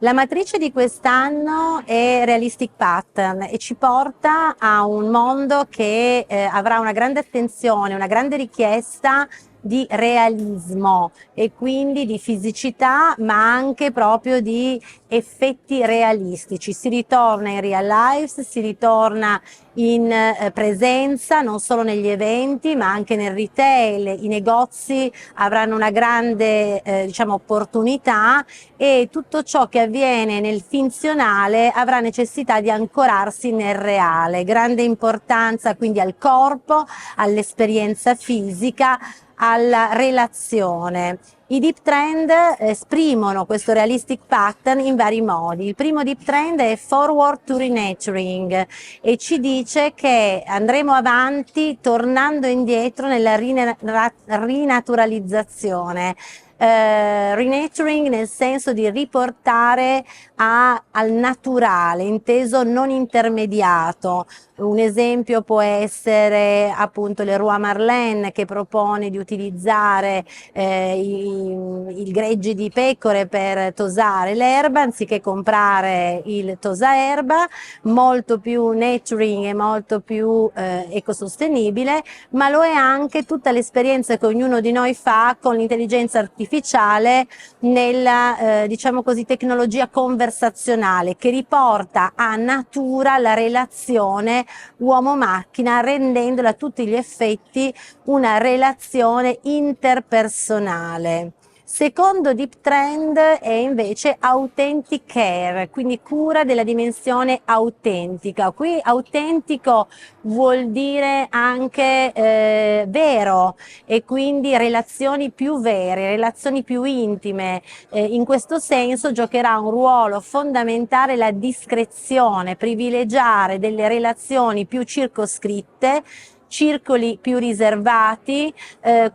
La matrice di quest'anno è Realistic Pattern e ci porta a un mondo che avrà una grande attenzione, una grande richiesta di realismo e quindi di fisicità, ma anche proprio di effetti realistici. Si ritorna in real life, si ritorna in presenza non solo negli eventi ma anche nel retail. I negozi avranno una grande opportunità, e tutto ciò che avviene nel finzionale avrà necessità di ancorarsi nel reale. Grande importanza quindi al corpo, all'esperienza fisica, alla relazione. I deep trend esprimono questo realistic pattern in vari modi. Il primo deep trend è forward to renaturing e ci dice che andremo avanti tornando indietro nella rinaturalizzazione. Renaturing nel senso di riportare al naturale, inteso non intermediato. Un esempio può essere appunto Leroy Merlin, che propone di utilizzare i greggi di pecore per tosare l'erba anziché comprare il tosaerba, molto più nurturing e molto più ecosostenibile, ma lo è anche tutta l'esperienza che ognuno di noi fa con l'intelligenza artificiale nella diciamo così tecnologia conversazionale, che riporta a natura la relazione uomo-macchina, rendendola a tutti gli effetti una relazione interpersonale. Secondo deep trend è invece authentic care, quindi cura della dimensione autentica. Qui autentico vuol dire anche vero, e quindi relazioni più vere, relazioni più intime. In questo senso giocherà un ruolo fondamentale la discrezione, privilegiare delle relazioni più circoscritte, circoli più riservati,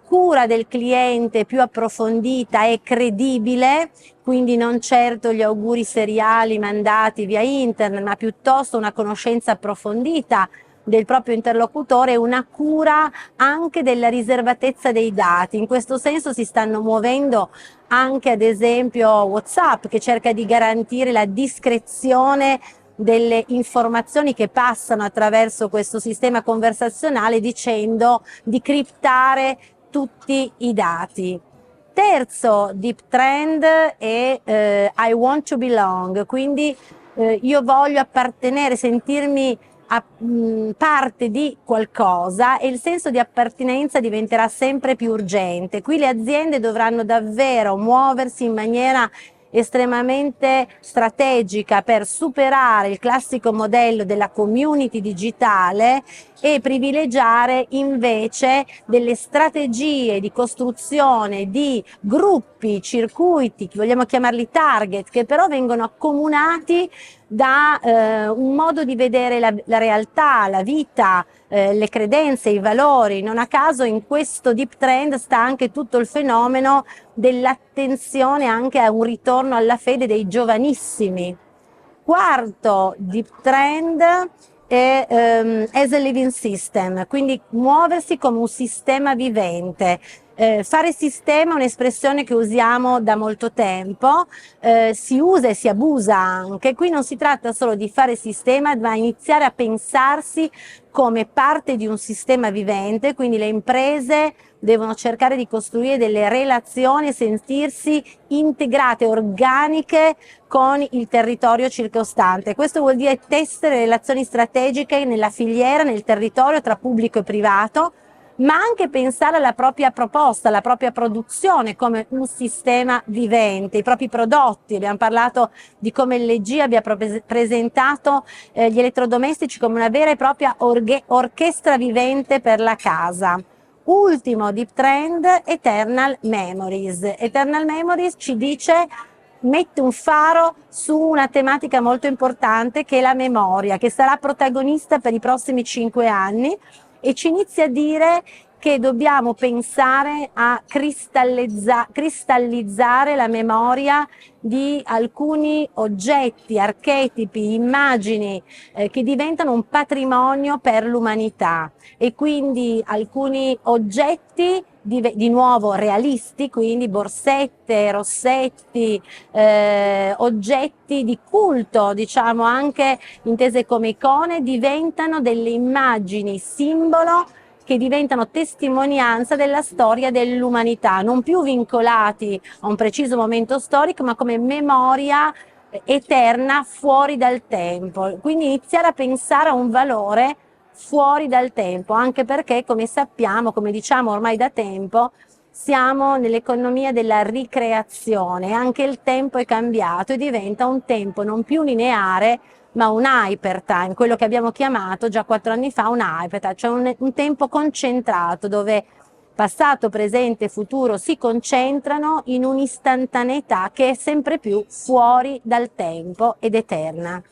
cura del cliente più approfondita e credibile, quindi non certo gli auguri seriali mandati via internet, ma piuttosto una conoscenza approfondita del proprio interlocutore e una cura anche della riservatezza dei dati. In questo senso si stanno muovendo anche ad esempio WhatsApp, che cerca di garantire la discrezione delle informazioni che passano attraverso questo sistema conversazionale, dicendo di criptare tutti i dati. Terzo deep trend è I want to belong, quindi io voglio appartenere, sentirmi parte di qualcosa, e il senso di appartenenza diventerà sempre più urgente. Qui le aziende dovranno davvero muoversi in maniera estremamente strategica per superare il classico modello della community digitale e privilegiare invece delle strategie di costruzione di gruppi, circuiti, vogliamo chiamarli target, che però vengono accomunati da un modo di vedere la realtà, la vita, le credenze, i valori. Non a caso in questo deep trend sta anche tutto il fenomeno dell'attenzione anche a un ritorno alla fede dei giovanissimi. Quarto deep trend è as a living system, quindi muoversi come un sistema vivente. Fare sistema è un'espressione che usiamo da molto tempo, si usa e si abusa anche. Qui non si tratta solo di fare sistema, ma iniziare a pensarsi come parte di un sistema vivente, quindi le imprese devono cercare di costruire delle relazioni e sentirsi integrate, organiche con il territorio circostante. Questo vuol dire tessere relazioni strategiche nella filiera, nel territorio tra pubblico e privato, ma anche pensare alla propria proposta, alla propria produzione come un sistema vivente, i propri prodotti. Abbiamo parlato di come LG abbia presentato gli elettrodomestici come una vera e propria orchestra vivente per la casa. Ultimo deep trend, Eternal Memories. Eternal Memories ci dice, mette un faro su una tematica molto importante che è la memoria, che sarà protagonista per i prossimi 5 anni, e ci inizia a dire che dobbiamo pensare a cristallizzare la memoria di alcuni oggetti, archetipi, immagini che diventano un patrimonio per l'umanità, e quindi alcuni oggetti di nuovo realisti, quindi borsette, rossetti, oggetti di culto, diciamo anche intese come icone, diventano delle immagini simbolo che diventano testimonianza della storia dell'umanità, non più vincolati a un preciso momento storico, ma come memoria eterna fuori dal tempo. Quindi iniziare a pensare a un valore fuori dal tempo, anche perché, come sappiamo, come diciamo ormai da tempo, siamo nell'economia della ricreazione, anche il tempo è cambiato e diventa un tempo non più lineare, ma un hypertime, quello che abbiamo chiamato già 4 anni fa un hypertime, cioè un tempo concentrato dove passato, presente e futuro si concentrano in un'istantaneità che è sempre più fuori dal tempo ed eterna.